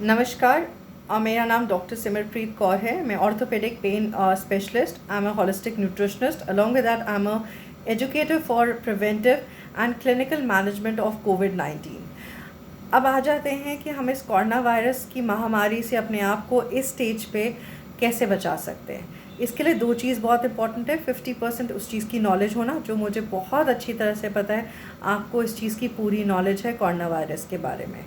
नमस्कार। मेरा नाम डॉक्टर सिमरप्रीत कौर है। मैं orthopaedic pain specialist, I am a holistic nutritionist, along with that I am a educator for preventive and clinical management of कोविड-19। अब आ जाते हैं कि हम इस कोरोना वायरस की महामारी से अपने आप को इस स्टेज पे कैसे बचा सकते हैं। इसके लिए दो चीज़ बहुत इंपॉर्टेंट है। 50% उस चीज़ की नॉलेज होना जो मुझे बहुत अच्छी तरह से पता है, आपको इस चीज़ की पूरी नॉलेज है कोरोना वायरस के बारे में।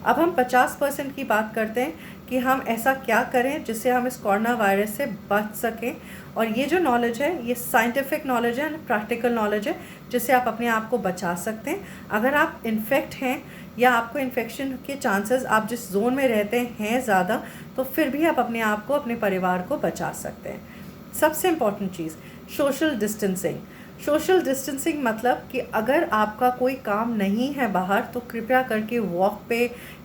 अब हम 50% की बात करते हैं कि हम ऐसा क्या करें जिससे हम इस कोरोना वायरस से बच सकें। और ये जो नॉलेज है ये साइंटिफिक नॉलेज है, प्रैक्टिकल नॉलेज है, जिससे आप अपने आप को बचा सकते हैं। अगर आप इन्फेक्ट हैं या आपको इन्फेक्शन के चांसेस आप जिस जोन में रहते हैं ज़्यादा, तो फिर भी आप अपने आप को, अपने परिवार को बचा सकते हैं। सबसे इम्पॉर्टेंट चीज़, सोशल डिस्टेंसिंग। सोशल डिस्टेंसिंग मतलब कि अगर आपका कोई काम नहीं है बाहर, तो कृपया करके वॉक पे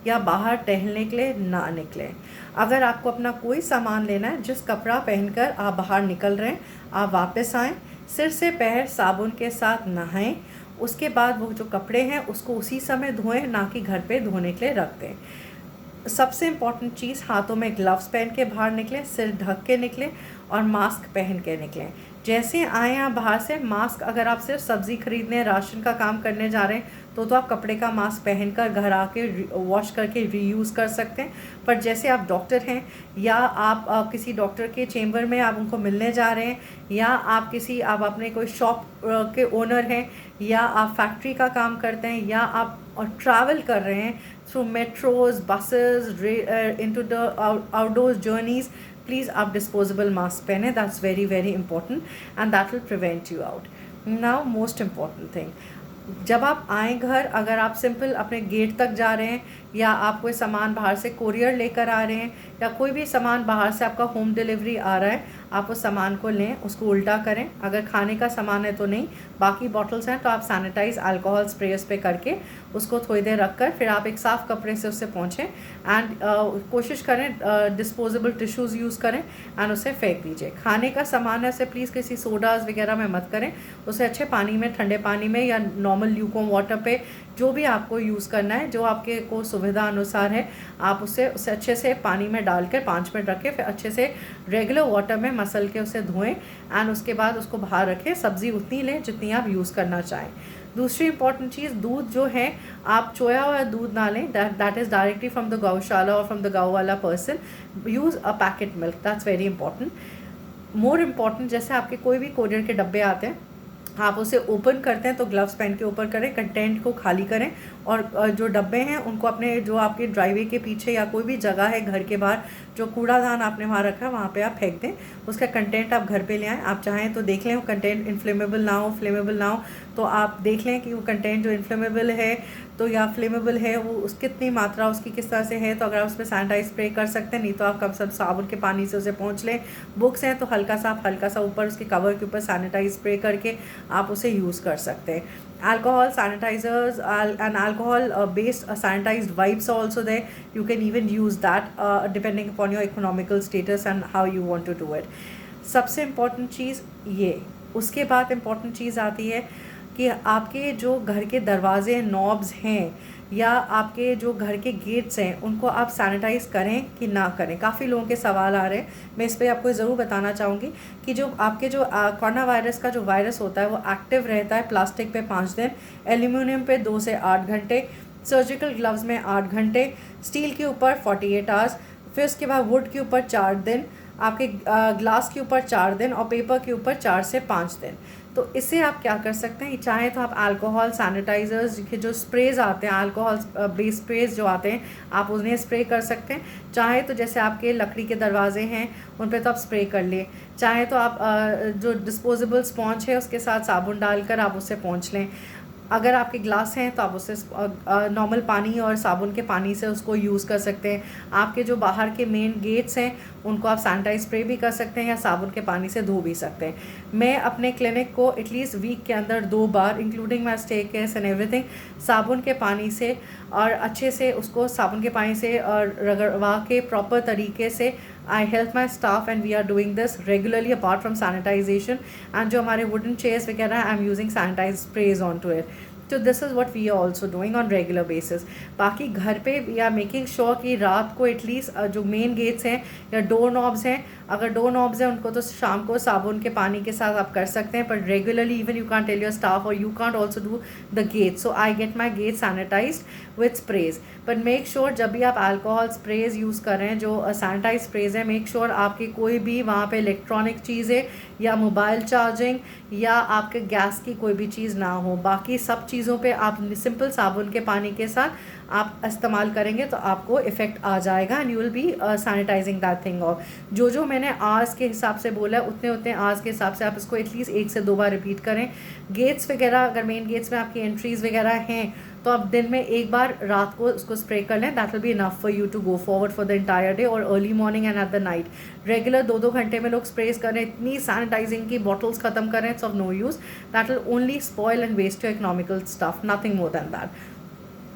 या बाहर टहलने के लिए ना निकलें। अगर आपको अपना कोई सामान लेना है, जिस कपड़ा पहनकर आप बाहर निकल रहे हैं, आप वापस आएँ, सिर से पैर साबुन के साथ नहाएं। उसके बाद वो जो कपड़े हैं उसको उसी समय धोएं, ना कि घर पे धोने के लिए रख दें। सबसे इम्पॉर्टेंट चीज़, हाथों में ग्लव्स पहन के बाहर निकलें, सिर ढक के निकलें और मास्क पहन के निकलें। जैसे आएँ आप बाहर से, मास्क अगर आप सिर्फ सब्ज़ी खरीदने, राशन का काम करने जा रहे हैं, तो आप कपड़े का मास्क पहनकर घर आके वॉश करके रीयूज़ कर सकते हैं। पर जैसे आप डॉक्टर हैं या आप किसी डॉक्टर के चेम्बर में आप उनको मिलने जा रहे हैं, या आप अपने कोई शॉप के ओनर हैं, या आप फैक्ट्री का काम करते हैं, या आप ट्रैवल कर रहे हैं through metros, buses, into the outdoor journeys, please आप डिस्पोजेबल मास्क पहने। That's very very important and that will prevent you out. Now most important thing, जब आप आए घर, अगर आप सिंपल अपने गेट तक जा रहे हैं, या आप कोई सामान बाहर से कोरियर लेकर आ रहे हैं, या कोई भी सामान बाहर से आपका होम डिलीवरी आ रहा है, आप उस सामान को लें, उसको उल्टा करें। अगर खाने का सामान है तो नहीं, बाकी बॉटल्स हैं तो आप सैनिटाइज अल्कोहल स्प्रे उस पर करके उसको थोड़ी देर रख कर फिर आप एक साफ़ कपड़े से उससे पोंछें। एंड कोशिश करें डिस्पोजेबल टिश्यूज़ यूज़ करें एंड उसे फेंक दीजिए। खाने का सामान है उसे प्लीज़ किसी सोडाज वगैरह में मत करें, उसे अच्छे पानी में, ठंडे पानी में, या नॉर्मल ल्यूकवार्म वाटर पे, जो भी आपको यूज़ करना है, जो आपके को सुविधा अनुसार है, आप उसे अच्छे से पानी में डालकर 5 मिनट रखें, फिर अच्छे से रेगुलर वाटर में मसल के उसे धोएं एंड उसके बाद उसको बाहर रखें। सब्ज़ी उतनी लें जितनी आप यूज़ करना चाहें। दूसरी इंपॉर्टेंट चीज़, दूध जो है, आप चोया हुआ दूध ना लें, that is directly from the गौशाला और फ्रॉम द गाँव वाला person. Use a packet milk, that's very important. More important, जैसे आपके कोई भी कोरियर के डब्बे आते हैं, आप उसे ओपन करते हैं तो ग्लव्स पहन के ऊपर करें, कंटेंट को खाली करें, और जो डब्बे हैं उनको अपने, जो आपके ड्राइवे के पीछे या कोई भी जगह है घर के बाहर, जो कूड़ादान आपने वहाँ रखा है वहाँ पे आप फेंक दें। उसका कंटेंट आप घर पे ले आएँ। आप चाहें तो देख लें वो कंटेंट इनफ्लेमेबल ना हो, फ्लेमेबल ना हो, तो आप देख लें कि वो कंटेंट जो इनफ्लेमेबल है तो या फ्लेमेबल है, वो उस कितनी मात्रा उसकी किस तरह से है। तो अगर आप उस पर सैनिटाइज स्प्रे कर सकते हैं, नहीं तो आप कम से कम साबुन के पानी से उसे पोंछ लें। बुक्स हैं तो हल्का सा ऊपर उसके कवर के ऊपर सैनिटाइज स्प्रे करके आप उसे यूज़ कर सकते हैं। Alcohol sanitizers and alcohol based sanitized wipes are also there. You can even use that depending upon your economical status and how you want to do it. सबसे important चीज़ ये, उसके बाद इम्पॉर्टेंट चीज़ आती है कि आपके जो घर के दरवाजे नॉब्स हैं या आपके जो घर के गेट्स हैं, उनको आप सैनिटाइज़ करें कि ना करें। काफ़ी लोगों के सवाल आ रहे हैं, मैं इस पर आपको ज़रूर बताना चाहूँगी कि जो आपके जो कोरोना वायरस का जो वायरस होता है वो एक्टिव रहता है प्लास्टिक पे 5 दिन, एल्यूमिनियम पे 2 से 8 घंटे, सर्जिकल ग्लव्स में 8 घंटे, स्टील के ऊपर 48 आवर्स, फिर उसके बाद वुड के ऊपर 4 दिन, आपके ग्लास के ऊपर 4 दिन, और पेपर के ऊपर 4 से 5 दिन। तो इससे आप क्या कर सकते हैं, चाहे तो आप अल्कोहल सैनिटाइज़र्स के जो स्प्रेज आते हैं, अल्कोहल बेस्ड स्प्रेज जो आते हैं, आप उन्हें स्प्रे कर सकते हैं। चाहे तो जैसे आपके लकड़ी के दरवाजे हैं उन पे तो आप स्प्रे कर लिए, चाहे तो आप जो डिस्पोजेबल स्पॉन्ज है उसके साथ साबुन डालकर आप उससे पोंछ लें। अगर आपके ग्लास हैं तो आप उससे नॉर्मल पानी और साबुन के पानी से उसको यूज़ कर सकते हैं। आपके जो बाहर के मेन गेट्स हैं उनको आप सैनिटाइज स्प्रे भी कर सकते हैं या साबुन के पानी से धो भी सकते हैं। मैं अपने क्लिनिक को एटलीस्ट वीक के अंदर 2 बार, including my staircase and everything, साबुन के पानी से और अच्छे से उसको साबुन के पानी से और रगड़वा के प्रॉपर तरीके से I help my staff and we are doing this regularly apart from sanitization. And जो हमारे वुडन चेयर्स वगैरह, I am using sanitize sprays on to it. तो this is what we are also doing on regular basis. बाकी घर पे we are making sure कि रात को एटलीस्ट जो मेन गेट्स हैं या डोर नॉब्स हैं, अगर डोर नॉब्स हैं उनको तो शाम को साबुन के पानी के साथ आप कर सकते हैं, पर regularly even you can't tell your staff और you can't also do the gate. So I get my gate sanitized with sprays, but make sure जब भी आप अल्कोहल स्प्रेज यूज़ कर रहे हैं जो सैनिटाइज स्प्रेज है, मेक श्योर आपकी कोई भी वहाँ पे इलेक्ट्रॉनिक चीज़ें या मोबाइल चार्जिंग या आपके गैस की कोई भी चीज़ ना हो। बाकी सब चीज़ों पे आप सिंपल साबुन के पानी के साथ आप इस्तेमाल करेंगे तो आपको इफ़ेक्ट आ जाएगा and you will be sanitising that thing. और जो मैंने आवर्स के हिसाब से बोला है उतने उतने आवर्स के हिसाब से आप इसको एटलीस्ट 1 से 2 बार रिपीट करें। गेट्स वगैरह, अगर मेन गेट्स में आपकी एंट्रीज़ वगैरह हैं तो आप दिन में एक बार रात को उसको स्प्रे कर लें, that will be enough for you to go forward for the entire day और early morning and at the night. Regular 2-2 घंटे में लोग स्प्रेज करें, इतनी सैनिटाइजिंग की बॉटल्स खत्म करें, it's of no use, that will only spoil and waste your economical stuff, nothing more than that.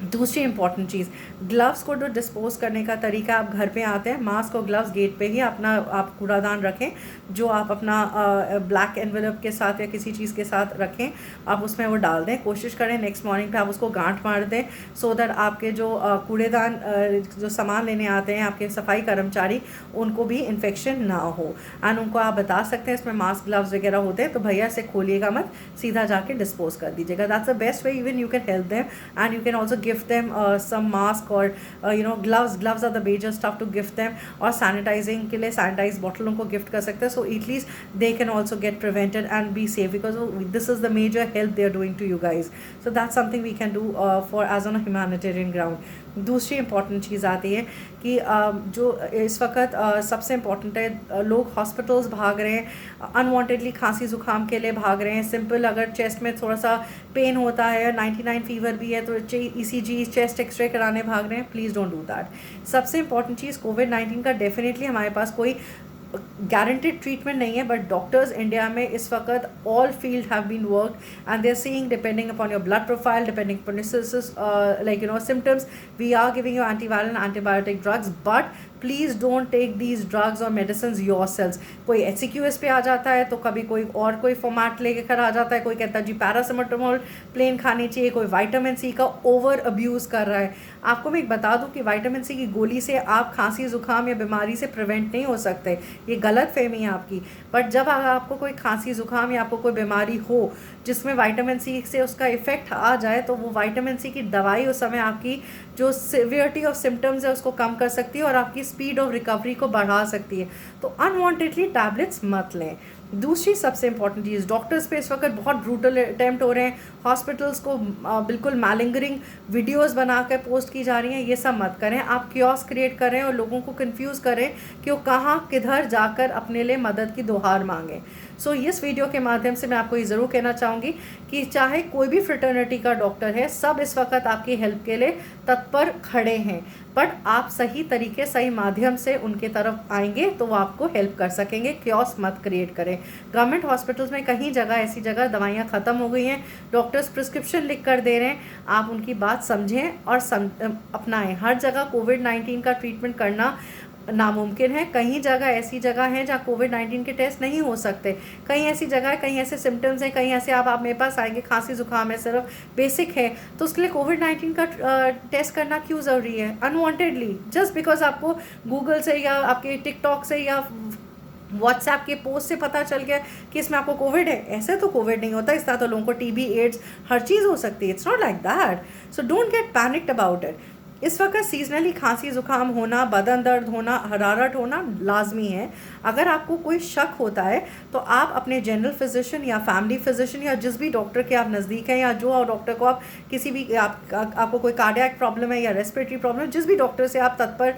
दूसरी इंपॉर्टेंट चीज़, ग्लव्स को जो डिस्पोज करने का तरीका, आप घर पे आते हैं मास्क और ग्लव्स गेट पे ही अपना आप कूड़ादान रखें, जो आप अपना ब्लैक एनवेलप के साथ या किसी चीज़ के साथ रखें, आप उसमें वो डाल दें। कोशिश करें नेक्स्ट मॉर्निंग पे आप उसको गांठ मार दें, सो दैट आपके जो कूड़ेदान जो सामान लेने आते हैं आपके सफाई कर्मचारी, उनको भी इन्फेक्शन ना हो। एंड उनको आप बता सकते हैं इसमें मास्क ग्लव्स वगैरह होते हैं तो भैया से खोलिएगा मत, सीधा जाके डिस्पोज कर दीजिएगा। That's the best way, even you can help them and you can also gift them some mask or gloves are the major stuff to gift them, और sanitizing के लिए sanitized bottle उनको gift कर सकते हैं, so at least they can also get prevented and be safe because this is the major help they are doing to you guys, so that's something we can do for as on a humanitarian ground। दूसरी important चीज़ आती है कि जो इस वक्त सबसे important है, लोग हॉस्पिटल्स भाग रहे हैं, अनवांटेडली खांसी ज़ुकाम के लिए भाग रहे हैं। सिंपल अगर चेस्ट में थोड़ा सा पेन होता है, 99 फीवर भी है तो ECG चेस्ट एक्सरे कराने भाग रहे हैं, प्लीज़ डोंट डू दैट। सबसे इंपॉर्टेंट चीज़, कोविड-19 का डेफिनेटली हमारे पास कोई गारंटेड ट्रीटमेंट नहीं है, बट डॉक्टर्स इंडिया में इस वक्त all field have been worked and they are seeing depending upon your blood profile, depending upon your symptoms, we are giving you antiviral antibiotic drugs, but please don't take these drugs और medicine yourselves. कोई HCQS पे आ जाता है तो कभी कोई और कोई फॉर्मेट लेकर आ जाता है, कोई कहता है जी पैरासिटामोल प्लेन खानी चाहिए, कोई विटामिन सी का ओवर अब्यूज़ कर रहा है। आपको मैं एक बता दूं कि विटामिन सी की गोली से आप खांसी ज़ुकाम या बीमारी से प्रिवेंट नहीं हो सकते, ये गलत फहमी है आपकी। बट जब आपको कोई खांसी ज़ुकाम या आपको कोई बीमारी हो जिसमें विटामिन सी से उसका इफ़ेक्ट आ जाए, तो वो विटामिन सी की दवाई उस समय आपकी जो सिवियरिटी ऑफ सिम्टम्स है उसको कम कर सकती है और आपकी स्पीड ऑफ रिकवरी को बढ़ा सकती है। तो अनवांटेडली टैबलेट्स मत लें। दूसरी सबसे इंपॉर्टेंट चीज़, डॉक्टर्स पे इस वक्त बहुत ब्रूटल अटैम्प्ट हो रहे हैं, हॉस्पिटल्स को बिल्कुल मैलिंगरिंग वीडियोस बनाकर पोस्ट की जा रही हैं, ये सब मत करें। आप क्योस क्रिएट करें और लोगों को कंफ्यूज करें कि वो कहाँ किधर जाकर अपने लिए मदद की दुहार मांगें। सो इस वीडियो के माध्यम से मैं आपको ये ज़रूर कहना चाहूँगी कि चाहे कोई भी फ्रेटर्निटी का डॉक्टर है, सब इस वक्त आपकी हेल्प के लिए तत्पर खड़े हैं, बट आप सही तरीके सही माध्यम से उनके तरफ आएंगे तो वो आपको हेल्प कर सकेंगे। क्योस मत क्रिएट करें। गवर्नमेंट हॉस्पिटल्स में कहीं जगह ऐसी जगह दवाइयाँ ख़त्म हो गई हैं, डॉक्टर्स प्रिस्क्रिप्शन लिख कर दे रहे हैं, आप उनकी बात समझें और अपनाएं। हर जगह कोविड-19 का ट्रीटमेंट करना नामुमकिन है। कहीं जगह ऐसी जगह है जहाँ कोविड-19 के टेस्ट नहीं हो सकते, कहीं ऐसी जगह है, कहीं ऐसे सिम्टम्स हैं, कहीं ऐसे आप मेरे पास आएंगे खांसी जुकाम है सिर्फ बेसिक है, तो उसके लिए कोविड-19 का टेस्ट करना क्यों ज़रूरी है अनवांटेडली, जस्ट बिकॉज आपको गूगल से या आपके टिकटॉक से या व्हाट्सएप के पोस्ट से पता चल गया कि इसमें आपको कोविड है। ऐसे तो कोविड नहीं होता, इस तरह तो लोगों को TB एड्स हर चीज़ हो सकती है। It's not like that, so don't get panicked about it. इस वक्त सीजनली खांसी ज़ुकाम होना, बदन दर्द होना, हरारत होना लाजमी है। अगर आपको कोई शक होता है तो आप अपने जनरल फिजिशियन या फैमिली फिजिशियन या जिस भी डॉक्टर के आप नज़दीक हैं या जो डॉक्टर को आप किसी भी आपको कोई कार्डियक प्रॉब्लम है या रेस्पिरेटरी प्रॉब्लम है, जिस भी डॉक्टर से आप तत्पर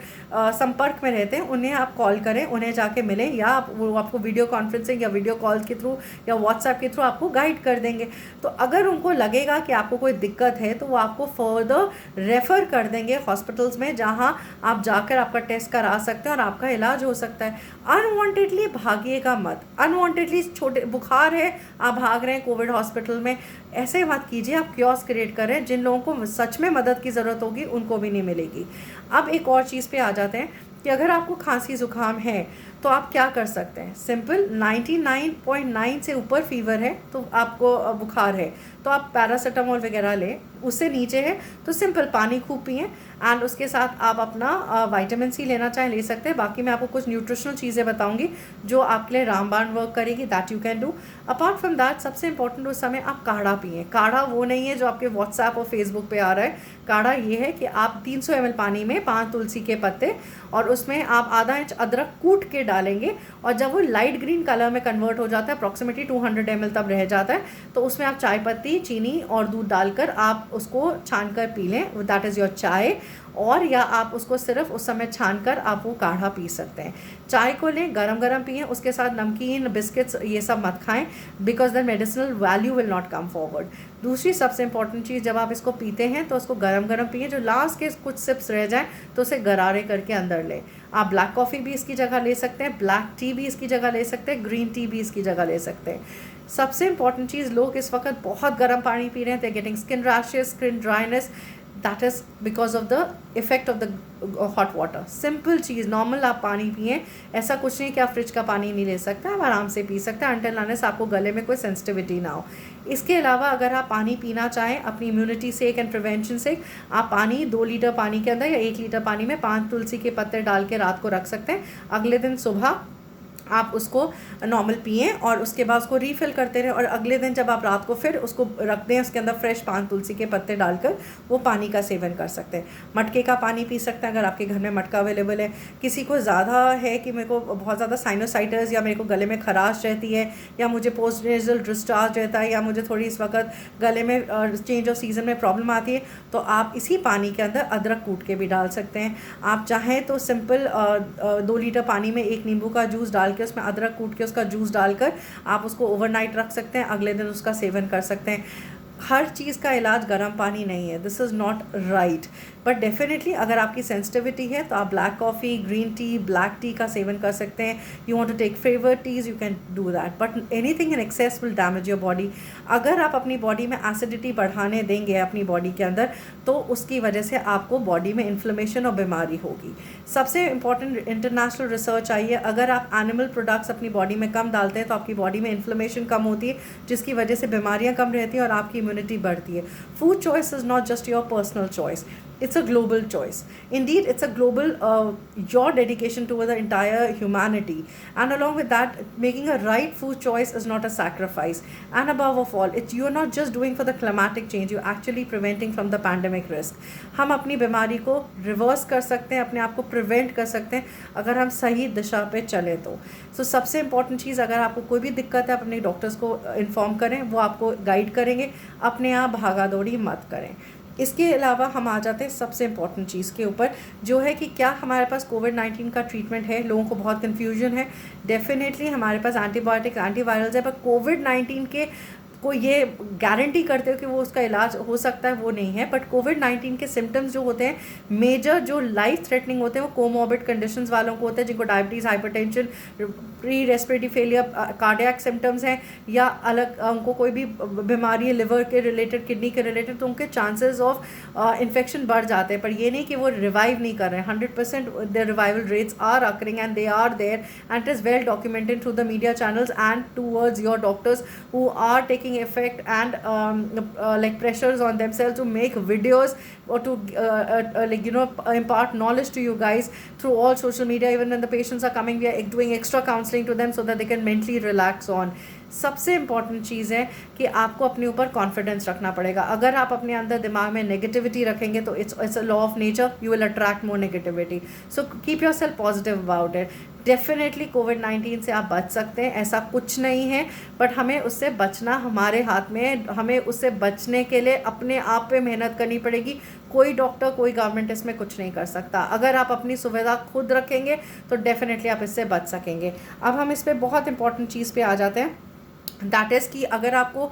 संपर्क में रहते हैं उन्हें आप कॉल करें, उन्हें जाके मिलें, या वो आपको वीडियो कॉन्फ्रेंसिंग या वीडियो कॉल के थ्रू या व्हाट्सएप के थ्रू आपको गाइड कर देंगे। तो अगर उनको लगेगा कि आपको कोई दिक्कत है तो वो आपको फर्दर रेफ़र कर देंगे हॉस्पिटल्स में, जहां आप जाकर आपका टेस्ट करा सकते हैं और आपका इलाज हो सकता है। अनवांटेडली भागिएगा मत। अनवांटेडली छोटे बुखार है आप भाग रहे हैं कोविड हॉस्पिटल में, ऐसे मत कीजिए। आप क्योस क्रिएट करें, जिन लोगों को सच में मदद की ज़रूरत होगी उनको भी नहीं मिलेगी। अब एक और चीज़ पे आ जाते हैं कि अगर आपको खांसी ज़ुकाम है तो आप क्या कर सकते हैं, सिंपल 99.9 से ऊपर फीवर है तो आपको बुखार है तो आप पैरासीटामोल वगैरह लें, उससे नीचे है तो सिंपल पानी खूब पिएं एंड उसके साथ आप अपना विटामिन सी लेना चाहें ले सकते हैं। बाकी मैं आपको कुछ न्यूट्रिशनल चीज़ें बताऊंगी जो आपके लिए रामबाण वर्क करेगी, that you can do. Apart from that सबसे इंपॉर्टेंट उस समय आप काढ़ा पिएं। काढ़ा वो नहीं है जो आपके व्हाट्सएप और फेसबुक पे आ रहा है, काढ़ा ये है कि आप 300 ml पानी में 5 तुलसी के पत्ते और उसमें आप आधा इंच अदरक कूट के डालेंगे और जब वो लाइट ग्रीन कलर में कन्वर्ट हो जाता है, अप्रॉक्सीमेटली 200 ml तब रह जाता है, तो उसमें आप चाय पत्ती, चीनी और दूध डालकर आप उसको छान कर पी लें, दैट इज़ योर चाय। और या आप उसको सिर्फ उस समय छान कर आप वो काढ़ा पी सकते हैं। चाय को लें, गरम गरम पिएं, उसके साथ नमकीन, बिस्किट्स ये सब मत खाएं because the medicinal value will not come forward. दूसरी सबसे इंपॉर्टेंट चीज़, जब आप इसको पीते हैं तो उसको गरम गरम पिए, जो लास्ट के कुछ सिप्स रह जाएं तो उसे गरारे करके अंदर लें। आप ब्लैक कॉफ़ी भी इसकी जगह ले सकते हैं, ब्लैक टी भी इसकी जगह ले सकते हैं, ग्रीन टी भी इसकी जगह ले सकते हैं। सबसे इंपॉर्टेंट चीज़, लोग इस वक्त बहुत गर्म पानी पी रहे हैं, they are getting skin rashes, skin dryness, that is because of the effect of the hot water. Simple चीज़, नॉर्मल आप पानी पिए, ऐसा कुछ नहीं कि आप फ्रिज का पानी नहीं ले सकते, आप आराम से पी सकते हैं अनटिल अनलेस आपको गले में कोई सेंसिटिविटी ना हो। इसके अलावा अगर आप पानी पीना चाहें अपनी इम्यूनिटी से एंड प्रिवेंशन से, आप पानी 2 लीटर पानी के अंदर या 1 लीटर पानी में 5 तुलसी के पत्ते डाल के रात को रख सकते हैं। अगले दिन सुबह आप उसको नॉर्मल पिएं और उसके बाद उसको रीफ़िल करते रहें और अगले दिन जब आप रात को फिर उसको रख दें, उसके अंदर फ्रेश 5 तुलसी के पत्ते डालकर वो पानी का सेवन कर सकते हैं। मटके का पानी पी सकते हैं अगर आपके घर में मटका अवेलेबल है। किसी को ज़्यादा है कि मेरे को बहुत ज़्यादा साइनोसाइटिस या मेरे को गले में खराश रहती है या मुझे पोस्ट नेज़ल डिस्चार्ज रहता है या मुझे थोड़ी इस वक्त गले में चेंज ऑफ सीज़न में प्रॉब्लम आती है, तो आप इसी पानी के अंदर अदरक कूट के भी डाल सकते हैं। आप चाहें तो सिंपल 2 लीटर पानी में 1 नींबू का जूस डाल के उसमें अदरक कूट के उसका जूस डालकर आप उसको ओवरनाइट रख सकते हैं, अगले दिन उसका सेवन कर सकते हैं। हर चीज़ का इलाज गर्म पानी नहीं है, this is not right, but definitely अगर आपकी सेंसिटिविटी है तो आप black coffee, green tea, black tea का सेवन कर सकते हैं। You want to take favour teas, you can do that, but anything in excess will damage your body. अगर आप अपनी बॉडी में एसिडिटी बढ़ाने देंगे अपनी बॉडी के अंदर तो उसकी वजह से आपको बॉडी में इन्फ्लेमेशन और बीमारी होगी। सबसे इंपॉर्टेंट इंटरनेशनल रिसर्च आई है, अगर आप एनिमल प्रोडक्ट्स अपनी बॉडी में कम डालते हैं तो आपकी बॉडी में इन्फ्लेमेशन कम होती है, जिसकी वजह से बीमारियां कम रहती हैं और आपकी इम्यूनिटी बढ़ती है। Food choice is not just your personal choice, it's a global choice. Indeed, it's a global your dedication toward the entire humanity, and along with that, making a right food choice is not a sacrifice. And above of all, you're not just doing for the climatic change, you're actually preventing from the pandemic risk. हम अपनी बीमारी को reverse कर सकते हैं, अपने आप को प्रिवेंट कर सकते हैं अगर हम सही दिशा पे चले तो। सबसे इंपॉर्टेंट चीज़, अगर आपको कोई भी दिक्कत है अपने डॉक्टर्स को इन्फॉर्म करें, वो आपको गाइड करेंगे, अपने आप भागा दौड़ी मत करें। इसके अलावा हम आ जाते हैं सबसे इम्पॉर्टेंट चीज़ के ऊपर, जो है कि क्या हमारे पास कोविड-19 का ट्रीटमेंट है। लोगों को बहुत कन्फ्यूजन है। डेफिनेटली हमारे पास एंटीबायोटिक्स, एंटीवायरल्स है, पर कोविड-19 के को ये गारंटी करते हो कि वो उसका इलाज हो सकता है, वो नहीं है। बट कोविड-19 के सिम्टम्स जो होते हैं, मेजर जो लाइफ थ्रेटनिंग होते हैं, वो कोमॉर्बिड कंडीशंस वालों को होते हैं, जिनको diabetes, hypertension, pre respiratory failure, cardiac symptoms हैं या अलग उनको कोई भी बीमारी है लिवर के रिलेटेड, किडनी के रिलेटेड, तो उनके चांसेस ऑफ इन्फेक्शन बढ़ जाते हैं। पर ये नहीं कि वो रिवाइव नहीं कर रहे हैं, 100% the revival rates are occurring and they are there and it is well documented through the media channels and towards your doctors who are taking effect and like pressures on themselves to make videos or to like impart knowledge to you guys through all social media. Even when the patients are coming, we are doing extra counseling to them so that they can mentally relax on. सबसे important चीज़ है कि आपको अपने ऊपर confidence रखना पड़ेगा। अगर आप अपने अंदर दिमाग में नेगेटिविटी रखेंगे तो it's a law of nature, you will attract more negativity. So keep yourself positive about it. Definitely कोविड-19 से आप बच सकते हैं, ऐसा कुछ नहीं है, बट हमें उससे बचना हमारे हाथ में है। हमें उससे बचने के लिए अपने आप पे मेहनत करनी पड़ेगी। कोई डॉक्टर, कोई गवर्नमेंट इसमें कुछ नहीं कर सकता। अगर आप अपनी सुविधा खुद रखेंगे तो डेफिनेटली आप इससे बच सकेंगे। अब हम इस पर बहुत इंपॉर्टेंट चीज़ पे आ जाते हैं। दैट इज़ कि अगर आपको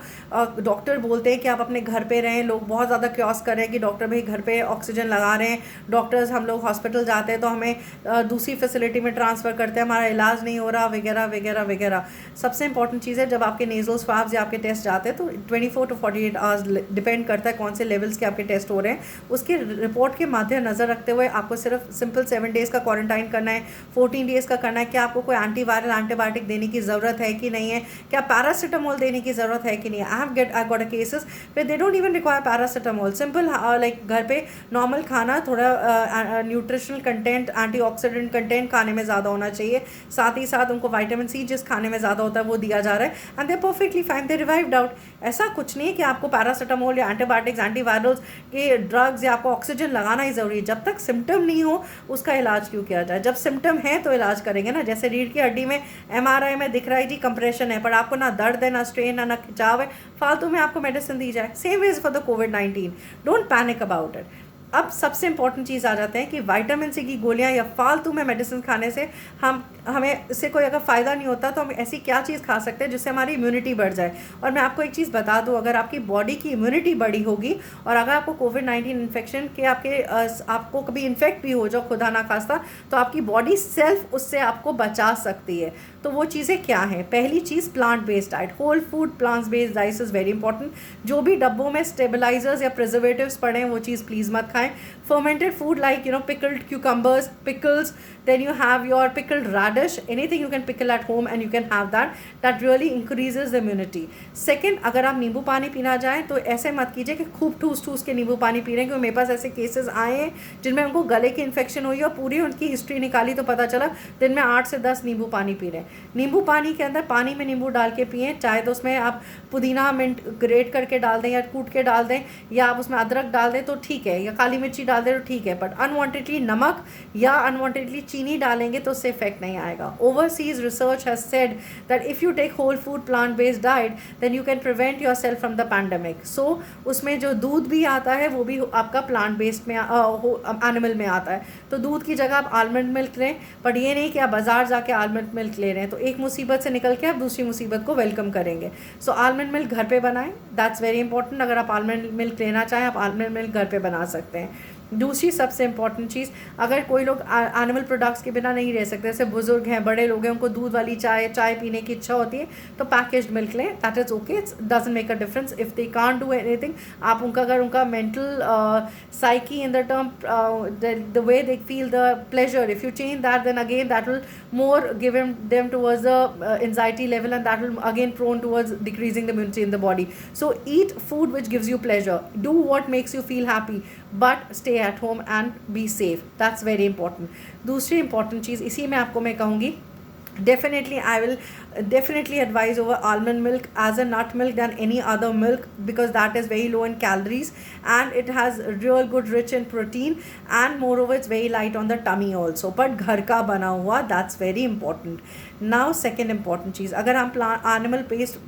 डॉक्टर बोलते हैं कि आप अपने घर पे रहें, लोग बहुत ज़्यादा क्योस कर रहे हैं कि डॉक्टर भाई घर पे ऑक्सीजन लगा रहे हैं, डॉक्टर्स हम लोग हॉस्पिटल जाते हैं तो हमें दूसरी फैसिलिटी में ट्रांसफ़र करते हैं, हमारा इलाज नहीं हो रहा वगैरह वगैरह वगैरह। सबसे इंपॉर्टेंट चीज़ है, जब आपके नेज़ल स्वाब्स या आपके टेस्ट जाते हैं तो 24 to 48 आवर्स डिपेंड करता है कौन से लेवल्स के आपके टेस्ट हो रहे हैं, उसके रिपोर्ट के मद्देनज़र रखते हुए आपको सिर्फ सिंपल 7 डेज़ का क्वारंटाइन करना है, 14 डेज़ का करना है। क्या आपको कोई एंटीवायरल एंटीबायोटिक देने की ज़रूरत है कि नहीं है, क्या पैरासिटामोल देने की ज़रूरत है कि नहीं है। I got a cases way they don't even require paracetamol, simple like घर पे नॉर्मल खाना, थोड़ा न्यूट्रिशनल कंटेंट, एंटीऑक्सीडेंट कंटेंट खाने में ज़्यादा होना चाहिए, साथ ही साथ उनको विटामिन सी जिस खाने में ज़्यादा होता है वो दिया जा रहा है, and they perfectly fine, they revived out. ऐसा कुछ नहीं है कि आपको पैरासिटामोल या एंटीबायोटिक्स एंटीवायरल्स के ड्रग्स या आपको ऑक्सीजन लगाना ही ज़रूरी है। जब तक सिम्टम नहीं हो उसका इलाज क्यों किया जाए, जब सिम्टम है तो इलाज करेंगे ना। जैसे रीढ़ की हड्डी में MRI में दिख रहा है जी कंप्रेशन है, पर आपको ना दर्द है, ना स्ट्रेन है, ना खिंचाव है, फालतू में आपको मेडिसिन दी जाए। Same is for the covid, don't panic about it. अब सबसे इंपॉर्टेंट चीज़ आ जाते हैं कि विटामिन सी की गोलियां या फालतू में मेडिसिन खाने से हमें इससे कोई अगर फ़ायदा नहीं होता तो हम ऐसी क्या चीज़ खा सकते हैं जिससे हमारी इम्यूनिटी बढ़ जाए। और मैं आपको एक चीज़ बता दूं, अगर आपकी बॉडी की इम्यूनिटी बढ़ी होगी और अगर आपको कोविड-19 इन्फेक्शन के आपको कभी इन्फेक्ट भी हो जाओ खुदा ना खास्ता, तो आपकी बॉडी सेल्फ उससे आपको बचा सकती है। तो वो चीज़ें क्या हैं? पहली चीज़ plant based diet, whole food plant based diet is very important. जो भी डब्बों में स्टेबलाइजर्स या प्रिजर्वेटिव्स पड़े हैं वो चीज़ प्लीज़ मत खाएं। fermented food like pickled cucumbers, pickles, then you have your pickled radish, anything you can pickle at home and you can have that really increases the immunity. Second, अगर आप नींबू पानी पीना जाएं तो ऐसे मत कीजिए कि खूब ठूस ठूस के नींबू पानी पी रहे हैं, क्योंकि मेरे पास ऐसे केसेस आए हैं जिनमें उनको गले की इन्फेक्शन हुई और पूरी उनकी हिस्ट्री निकाली तो पता चला दिन में 8 से 10 नींबू पानी पी रहे हैं। नींबू पानी के अंदर पानी में नींबू डाल के पिएं, चाहे तो उसमें आप पुदीना मिंट ग्रेट करके डाल दें या कूट के डाल दें, या आप उसमें अदरक डाल दें तो ठीक है, या काली मिर्ची डाल दें तो ठीक है, बट अनवांटेडली नमक या अनवांटेडली चीनी डालेंगे तो उससे इफेक्ट नहीं आएगा। Overseas research has said that if you take whole food plant based diet then you can prevent yourself from the pandemic. So उसमें जो दूध भी आता है वो भी आपका प्लांट बेस्ड में एनिमल में आता है, तो दूध की जगह आप आलमंड मिल्क लें, बट ये नहीं कि आप बाजार जाके आलमंड मिल्क ले रहे हैं तो एक मुसीबत से निकल के आप दूसरी मुसीबत को वेलकम करेंगे। सो आलमंड मिल्क घर पे बनाएं, दैट्स वेरी इंपॉर्टेंट। अगर आप आलमंड मिल्क लेना चाहें आप आलमंड मिल्क घर पे बना सकते हैं। दूसरी सबसे इंपॉर्टेंट चीज़, अगर कोई लोग एनिमल प्रोडक्ट्स के बिना नहीं रह सकते, जैसे बुजुर्ग हैं, बड़े लोग हैं, उनको दूध वाली चाय पीने की इच्छा होती है तो पैकेज्ड मिल्क लें, that is okay, it's doesn't make a difference if they can't do anything. आप अगर उनका mental psyche in the term the way they feel the pleasure, if you change that then again that will more give them towards the anxiety level and that will again prone towards decreasing the immunity in the body. So eat food which gives you pleasure, do what makes you feel happy, but stay at home and be safe. That's very important. दूसरी important चीज़ इसी में आपको मैं कहूँगी, I will definitely advise over almond milk as a nut milk than any other milk, because that is very low in calories and it has real good rich in protein and moreover it's very light on the tummy also, but घर का बना हुआ, that's very important. Now second important चीज़, अगर हम animal based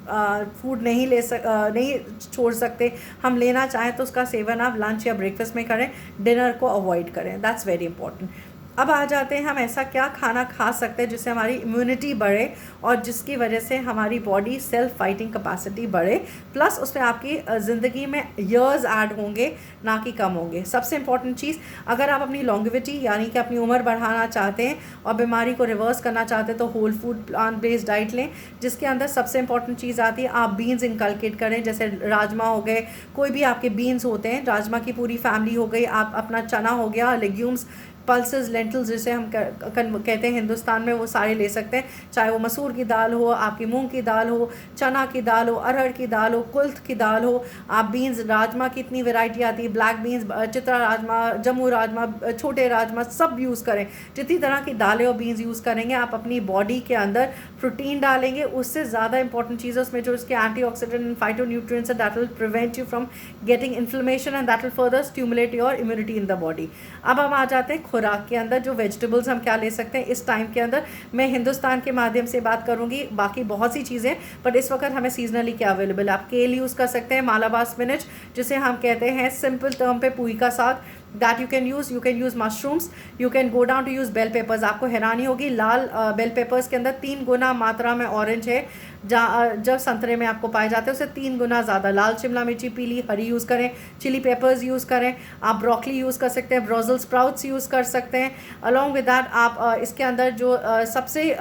food नहीं छोड़ सकते, हम लेना चाहें तो उसका सेवन आप लंच या ब्रेकफास्ट में करें, डिनर को अवॉइड करें, दैट्स वेरी इंपॉर्टेंट। अब आ जाते हैं हम ऐसा क्या खाना खा सकते हैं जिससे हमारी इम्यूनिटी बढ़े और जिसकी वजह से हमारी बॉडी सेल्फ फाइटिंग कैपेसिटी बढ़े, प्लस उसमें आपकी ज़िंदगी में ईयर्स ऐड होंगे ना कि कम होंगे। सबसे इंपॉर्टेंट चीज़, अगर आप अपनी लॉन्गेविटी यानी कि अपनी उम्र बढ़ाना चाहते हैं और बीमारी को रिवर्स करना चाहते हैं तो whole food plant based diet लें, जिसके अंदर सबसे इंपॉर्टेंट चीज़ आती है आप बीन्स इनकलकेट करें, जैसे राजमा हो गए, कोई भी आपके बीन्स होते हैं, राजमा की पूरी फैमिली हो गई, आप अपना चना हो गया, लेग्यूम्स, पल्सेस, लेंटल्स जिसे हम कहते हैं हिंदुस्तान में, वो सारे ले सकते हैं, चाहे वो मसूर की दाल हो, आपकी मूंग की दाल हो, चना की दाल हो, अरहर की दाल हो, कुल्थ की दाल हो, आप बीन्स, राजमा की इतनी वैरायटी आती है, ब्लैक बीन्स, चित्रा राजमा, जम्मू राजमा, छोटे राजमा, सब यूज़ करें। जितनी तरह की दालें और बीन्स यूज़ करेंगे आप अपनी बॉडी के अंदर प्रोटीन डालेंगे, उससे ज़्यादा इंपॉर्टेंट चीज़ है उसमें जो उसके एंटीऑक्सीडेंट एंड फाइटोन्यूट्रिएंट्स है, that will prevent you from getting inflammation and that will further stimulate your immunity in the body. अब हम आ जाते हैं खुराक के अंदर, जो वेजिटेबल्स हम क्या ले सकते हैं इस टाइम के अंदर। मैं हिंदुस्तान के माध्यम से बात करूंगी, बाकी बहुत सी चीज़ें, बट इस वक्त हमें सीजनली क्या अवेलेबल है। आप केल यूज़ कर सकते हैं, मालाबार स्पिनच जिसे हम कहते हैं सिंपल टर्म पे पुई का साग, that you can use mushrooms, you can go down to use bell peppers. आपको हैरानी होगी, लाल बेल पेपर्स के अंदर 3 गुना मात्रा में ऑरेंज है जब संतरे में आपको पाए जाते हैं उससे 3 गुना ज़्यादा। लाल शिमला मिर्ची पीली हरी यूज़ करें, चिली पेपर्स यूज़ करें, आप ब्रोकली यूज़ कर सकते हैं, ब्रोजल स्प्राउट्स यूज़ कर सकते हैं। अलॉन्ग विद दैट आप इसके अंदर जो सबसे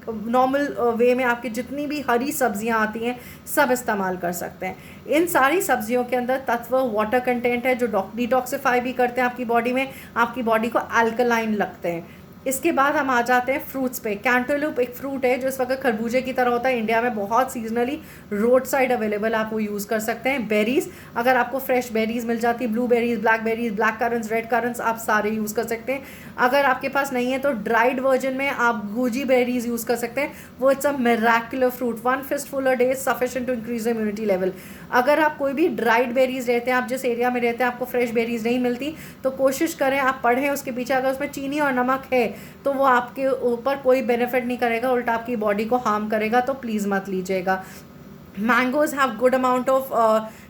नॉर्मल वे में आपकी जितनी भी हरी सब्जियां आती हैं सब इस्तेमाल कर सकते हैं। इन सारी सब्जियों के अंदर तत्व वाटर कंटेंट है जो डिटॉक्सिफाई भी करते हैं आपकी बॉडी में, आपकी बॉडी को अल्कलाइन लगते हैं। इसके बाद हम आ जाते हैं फ्रूट्स पे। कैंटोलूप एक फ्रूट है जो इस वक्त खरबूजे की तरह होता है, इंडिया में बहुत सीजनली रोड साइड अवेलेबल, आप वो यूज़ कर सकते हैं। बेरीज़, अगर आपको फ्रेश बेरीज़ मिल जाती है, blueberries, black currents, red currents, आप सारे यूज़ कर सकते हैं। अगर आपके पास नहीं है तो ड्राइड वर्जन में आप गूजी बेरीज़ यूज़ कर सकते हैं, वो it's a miraculous fruit, 1 fistful a day sufficient to increase immunity level. अगर आप कोई भी ड्राइड बेरीज़ रहते हैं, आप जिस एरिया में रहते हैं आपको फ्रेश बेरीज़ नहीं मिलती, तो कोशिश करें आप पढ़ें उसके पीछे, अगर उसमें चीनी और नमक है तो वो आपके ऊपर कोई बेनिफिट नहीं करेगा, उल्टा आपकी बॉडी को हार्म करेगा, तो प्लीज़ मत लीजिएगा। Mangoes have good amount of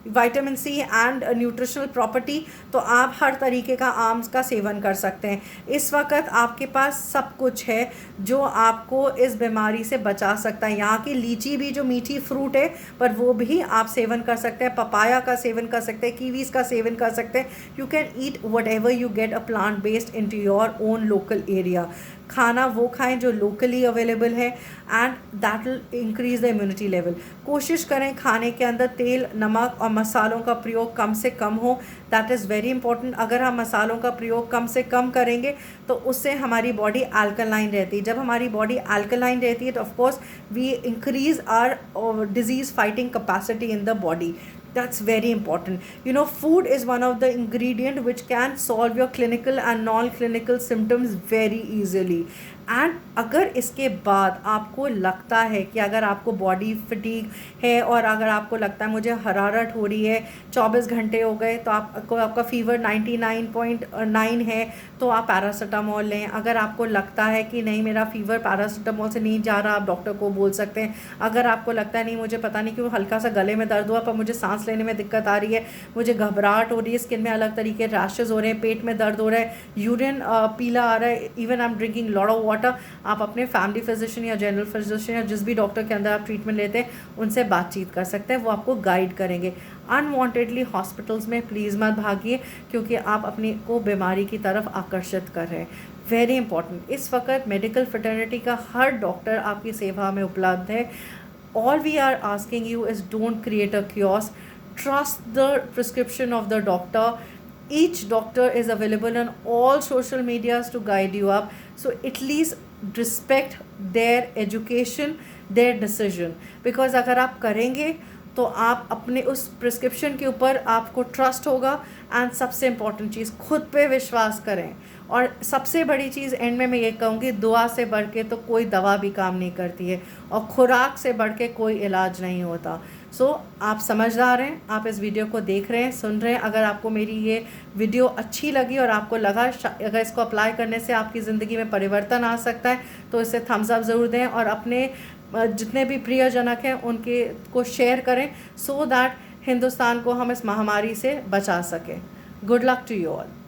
vitamin C and nutritional property, तो आप हर तरीके का आम्स का सेवन कर सकते हैं। इस वक्त आपके पास सब कुछ है जो आपको इस बीमारी से बचा सकता है। यहाँ की लीची भी जो मीठी फ्रूट है पर वो भी आप सेवन कर सकते हैं, पपाया का सेवन कर सकते हैं, कीवीज़ का सेवन कर सकते हैं। You can eat whatever you get a plant based into your own local area. खाना वो खाएं जो लोकली अवेलेबल है and that will increase the immunity level. कोशिश करें खाने के अंदर तेल, नमक और मसालों का प्रयोग कम से कम हो, दैट इज़ वेरी इंपॉर्टेंट। अगर हम मसालों का प्रयोग कम से कम करेंगे तो उससे हमारी बॉडी अल्कलाइन रहती है। जब हमारी बॉडी अल्कलाइन रहती है तो of course we increase our disease fighting capacity in the body. That's very important. You know, food is one of the ingredient which can solve your clinical and non-clinical symptoms very easily. And अगर इसके बाद आपको लगता है कि अगर आपको body fatigue है और अगर आपको लगता है मुझे हरारत हो रही है, 24 घंटे हो गए तो आपका फ़ीवर 99.9 है तो आप पैरासीटामोल लें। अगर आपको लगता है कि नहीं मेरा फ़ीवर पैरासीटामोल से नहीं जा रहा, आप डॉक्टर को बोल सकते हैं। अगर आपको लगता है नहीं मुझे पता नहीं क्यों हल्का सा गले में दर्द हुआ पर मुझे सांस लेने में दिक्कत आ रही है, मुझे घबराहट हो रही है, स्किन में अलग तरीके रैशेज़ हो रहे हैं, पेट में दर्द हो रहा है, यूरिन पीला आ रहा है, even I am drinking lot of water, आप अपने फैमिली फिजिशियन या जनरल फिजिशियन या जिस भी डॉक्टर के अंदर आप ट्रीटमेंट लेते हैं उनसे बातचीत कर सकते हैं, वो आपको गाइड करेंगे। अनवांटेडली हॉस्पिटल्स में प्लीज़ मत भागिए क्योंकि आप अपने को बीमारी की तरफ आकर्षित कर रहे हैं। वेरी इंपॉर्टेंट, इस वक्त मेडिकल फ्रेटर्निटी का हर डॉक्टर आपकी सेवा में उपलब्ध है। All we are asking you is don't create a chaos, trust the prescription of the doctor. Each doctor is available on all social medias to guide you up, so at least respect their education, their decision, because अगर आप करेंगे तो आप अपने उस prescription के ऊपर आपको ट्रस्ट होगा। एंड सबसे इम्पॉर्टेंट चीज़, खुद पे विश्वास करें। और सबसे बड़ी चीज़ एंड में मैं ये कहूँगी, दुआ से बढ़ के तो कोई दवा भी काम नहीं करती है और खुराक से बढ़ के कोई इलाज नहीं होता। सो आप समझदार हैं, आप इस वीडियो को देख रहे हैं, सुन रहे हैं। अगर आपको मेरी ये वीडियो अच्छी लगी और आपको लगा अगर इसको अप्लाई करने से आपकी ज़िंदगी में परिवर्तन आ सकता है तो इसे थम्स अप ज़रूर दें और अपने जितने भी प्रियजनक हैं उनके को शेयर करें, सो दैट हिंदुस्तान को हम इस महामारी से बचा सकें। Good luck to you all.